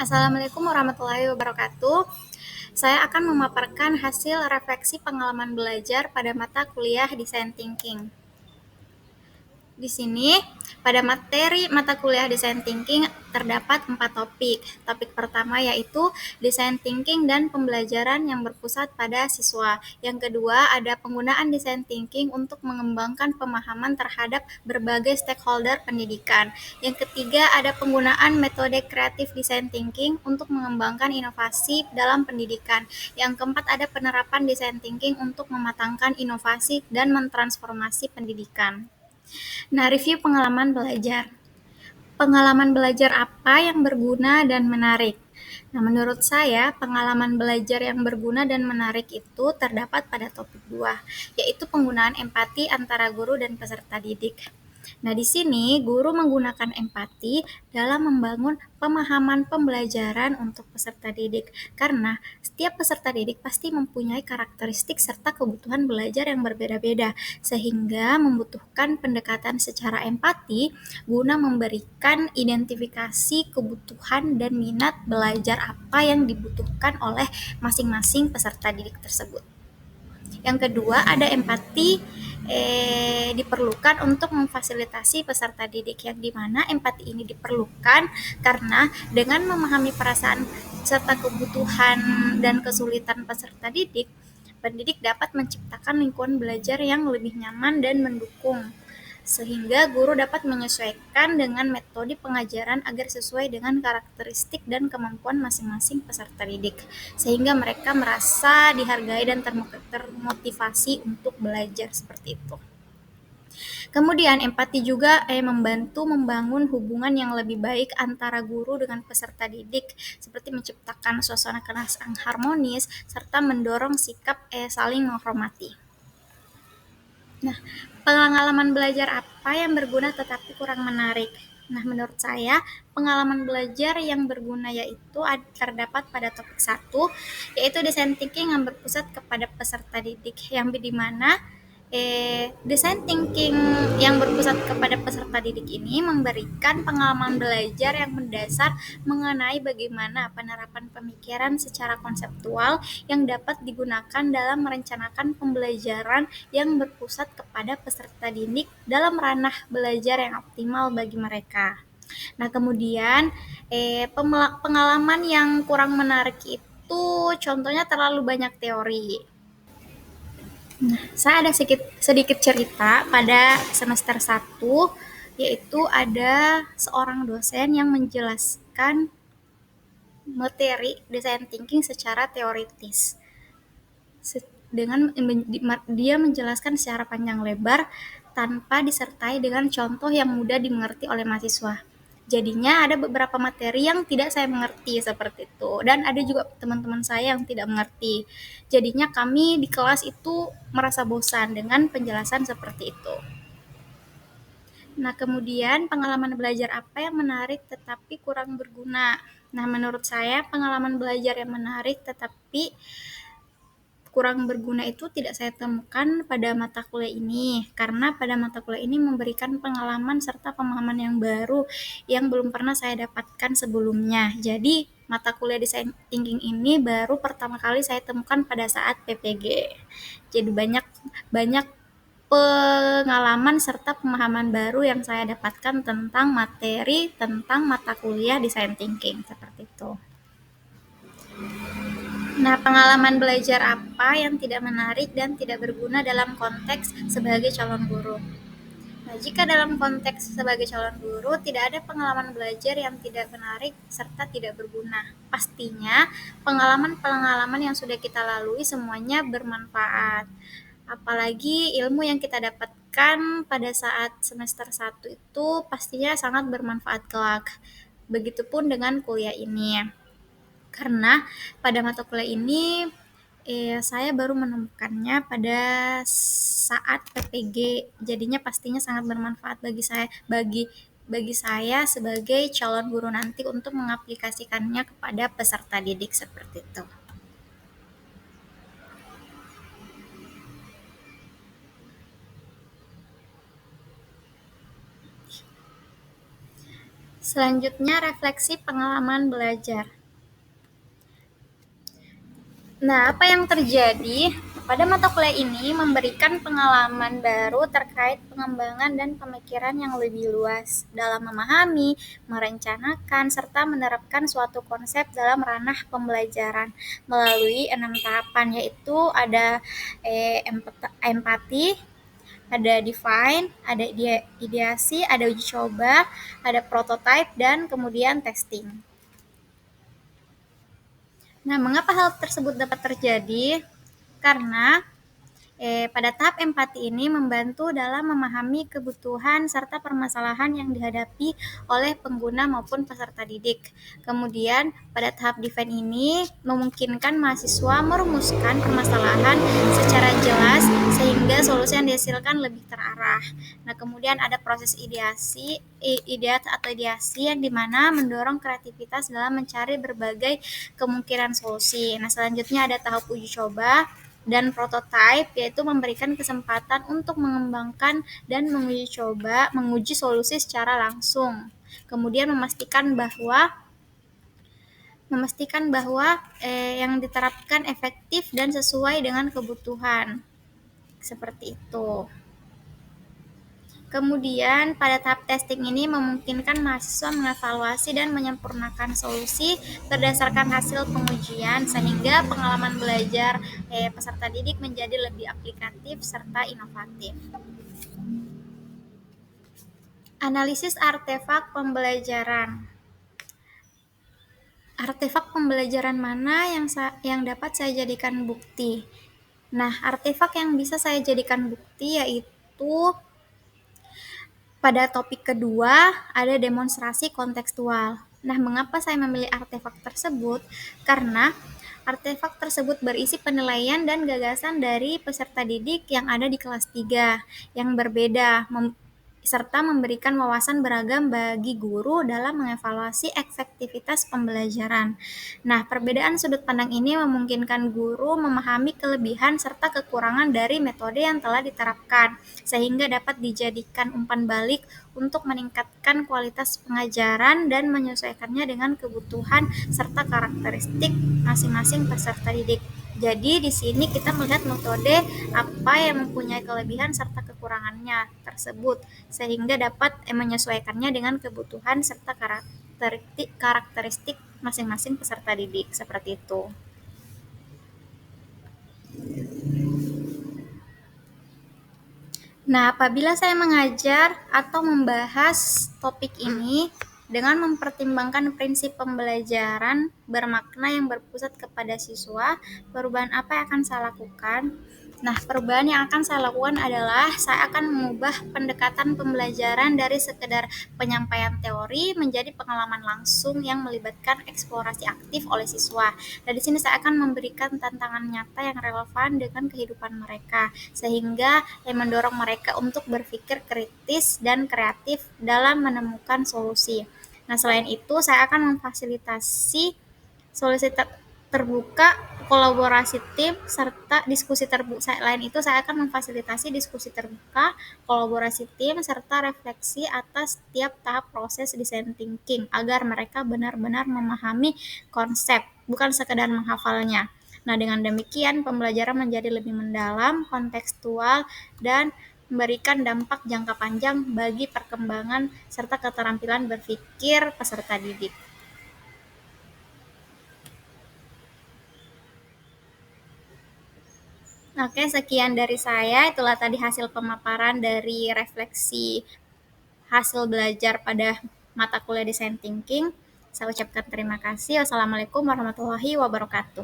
Assalamualaikum warahmatullahi wabarakatuh. Saya akan memaparkan hasil refleksi pengalaman belajar pada mata kuliah Design Thinking. Di sini, pada materi mata kuliah Design Thinking terdapat 4 topik. Topik pertama yaitu Design Thinking dan pembelajaran yang berpusat pada siswa. Yang kedua, ada penggunaan Design Thinking untuk mengembangkan pemahaman terhadap berbagai stakeholder pendidikan. Yang ketiga, ada penggunaan metode Creative Design Thinking untuk mengembangkan inovasi dalam pendidikan. Yang keempat, ada penerapan Design Thinking untuk mematangkan inovasi dan mentransformasi pendidikan. Nah, review pengalaman belajar. Pengalaman belajar apa yang berguna dan menarik? Nah, menurut saya, pengalaman belajar yang berguna dan menarik itu terdapat pada topik 2, yaitu penggunaan empati antara guru dan peserta didik. Nah, di sini guru menggunakan empati dalam membangun pemahaman pembelajaran untuk peserta didik, karena setiap peserta didik pasti mempunyai karakteristik serta kebutuhan belajar yang berbeda-beda, sehingga membutuhkan pendekatan secara empati guna memberikan identifikasi kebutuhan dan minat belajar apa yang dibutuhkan oleh masing-masing peserta didik tersebut. Yang kedua, ada empati diperlukan untuk memfasilitasi peserta didik, yang dimana empati ini diperlukan karena dengan memahami perasaan serta kebutuhan dan kesulitan peserta didik, pendidik dapat menciptakan lingkungan belajar yang lebih nyaman dan mendukung, sehingga guru dapat menyesuaikan dengan metode pengajaran agar sesuai dengan karakteristik dan kemampuan masing-masing peserta didik, sehingga mereka merasa dihargai dan termotivasi untuk belajar seperti itu. Kemudian empati juga membantu membangun hubungan yang lebih baik antara guru dengan peserta didik, seperti menciptakan suasana kelas yang harmonis serta mendorong sikap saling menghormati. Nah, pengalaman belajar apa yang berguna tetapi kurang menarik? Nah, menurut saya, pengalaman belajar yang berguna yaitu terdapat pada topik 1, yaitu Design Thinking yang berpusat kepada peserta didik, yang dimana Design Thinking yang berpusat kepada peserta didik ini memberikan pengalaman belajar yang mendasar mengenai bagaimana penerapan pemikiran secara konseptual yang dapat digunakan dalam merencanakan pembelajaran yang berpusat kepada peserta didik dalam ranah belajar yang optimal bagi mereka. Nah, kemudian pengalaman yang kurang menarik itu contohnya terlalu banyak teori. Nah, saya ada sedikit cerita pada semester 1, yaitu ada seorang dosen yang menjelaskan materi Design Thinking secara teoritis. Dengan dia menjelaskan secara panjang lebar tanpa disertai dengan contoh yang mudah dimengerti oleh mahasiswa. Jadinya ada beberapa materi yang tidak saya mengerti seperti itu, dan ada juga teman-teman saya yang tidak mengerti. Jadinya kami di kelas itu merasa bosan dengan penjelasan seperti itu. Nah, kemudian pengalaman belajar apa yang menarik tetapi kurang berguna? Nah, menurut saya pengalaman belajar yang menarik tetapi kurang berguna itu tidak saya temukan pada mata kuliah ini, karena pada mata kuliah ini memberikan pengalaman serta pemahaman yang baru yang belum pernah saya dapatkan sebelumnya. Jadi, mata kuliah Design Thinking ini baru pertama kali saya temukan pada saat PPG. Jadi banyak pengalaman serta pemahaman baru yang saya dapatkan tentang materi tentang mata kuliah Design Thinking seperti itu. Nah, pengalaman belajar apa yang tidak menarik dan tidak berguna dalam konteks sebagai calon guru? Nah, jika dalam konteks sebagai calon guru, tidak ada pengalaman belajar yang tidak menarik serta tidak berguna. Pastinya, pengalaman-pengalaman yang sudah kita lalui semuanya bermanfaat. Apalagi ilmu yang kita dapatkan pada saat semester 1 itu pastinya sangat bermanfaat kelak. Begitupun dengan kuliah ini. Karena pada mata kuliah ini saya baru menemukannya pada saat PPG, jadinya pastinya sangat bermanfaat bagi saya sebagai calon guru nanti untuk mengaplikasikannya kepada peserta didik seperti itu. Selanjutnya, refleksi pengalaman belajar. Nah, apa yang terjadi? Pada mata kuliah ini memberikan pengalaman baru terkait pengembangan dan pemikiran yang lebih luas dalam memahami, merencanakan, serta menerapkan suatu konsep dalam ranah pembelajaran melalui 6 tahapan, yaitu ada empati, ada define, ada ideasi, ada uji coba, ada prototype, dan kemudian testing. Nah, mengapa hal tersebut dapat terjadi? Karena pada tahap empati ini membantu dalam memahami kebutuhan serta permasalahan yang dihadapi oleh pengguna maupun peserta didik. Kemudian pada tahap define ini memungkinkan mahasiswa merumuskan permasalahan secara jelas sehingga solusi yang dihasilkan lebih terarah. Nah, kemudian ada proses ideasi yang dimana mendorong kreativitas dalam mencari berbagai kemungkinan solusi. Nah, selanjutnya ada tahap uji coba dan prototype, yaitu memberikan kesempatan untuk mengembangkan dan menguji solusi secara langsung. Kemudian memastikan bahwa yang diterapkan efektif dan sesuai dengan kebutuhan. Seperti itu. Kemudian pada tahap testing ini memungkinkan mahasiswa mengevaluasi dan menyempurnakan solusi berdasarkan hasil pengujian sehingga pengalaman belajar peserta didik menjadi lebih aplikatif serta inovatif. Analisis artefak pembelajaran. Artefak pembelajaran mana yang dapat saya jadikan bukti? Nah, artefak yang bisa saya jadikan bukti yaitu pada topik kedua, ada demonstrasi kontekstual. Nah, mengapa saya memilih artefak tersebut? Karena artefak tersebut berisi penilaian dan gagasan dari peserta didik yang ada di kelas 3 yang berbeda, serta memberikan wawasan beragam bagi guru dalam mengevaluasi efektivitas pembelajaran. Nah, perbedaan sudut pandang ini memungkinkan guru memahami kelebihan serta kekurangan dari metode yang telah diterapkan, sehingga dapat dijadikan umpan balik untuk meningkatkan kualitas pengajaran dan menyesuaikannya dengan kebutuhan serta karakteristik masing-masing peserta didik. Jadi di sini kita melihat metode apa yang mempunyai kelebihan serta kekurangannya tersebut sehingga dapat menyesuaikannya dengan kebutuhan serta karakteristik masing-masing peserta didik, seperti itu. Nah, apabila saya mengajar atau membahas topik ini dengan mempertimbangkan prinsip pembelajaran bermakna yang berpusat kepada siswa, perubahan apa yang akan saya lakukan? Nah, perubahan yang akan saya lakukan adalah saya akan mengubah pendekatan pembelajaran dari sekedar penyampaian teori menjadi pengalaman langsung yang melibatkan eksplorasi aktif oleh siswa. Dan di sini saya akan memberikan tantangan nyata yang relevan dengan kehidupan mereka, sehingga mendorong mereka untuk berpikir kritis dan kreatif dalam menemukan solusi. Nah, selain itu saya akan memfasilitasi solusi terbuka, kolaborasi tim, serta diskusi terbuka. Selain itu, saya akan memfasilitasi diskusi terbuka, kolaborasi tim, serta refleksi atas setiap tahap proses design thinking agar mereka benar-benar memahami konsep, bukan sekedar menghafalnya. Nah, dengan demikian pembelajaran menjadi lebih mendalam, kontekstual, dan memberikan dampak jangka panjang bagi perkembangan serta keterampilan berpikir peserta didik. Oke, sekian dari saya. Itulah tadi hasil pemaparan dari refleksi hasil belajar pada mata kuliah Design Thinking. Saya ucapkan terima kasih. Wassalamualaikum warahmatullahi wabarakatuh.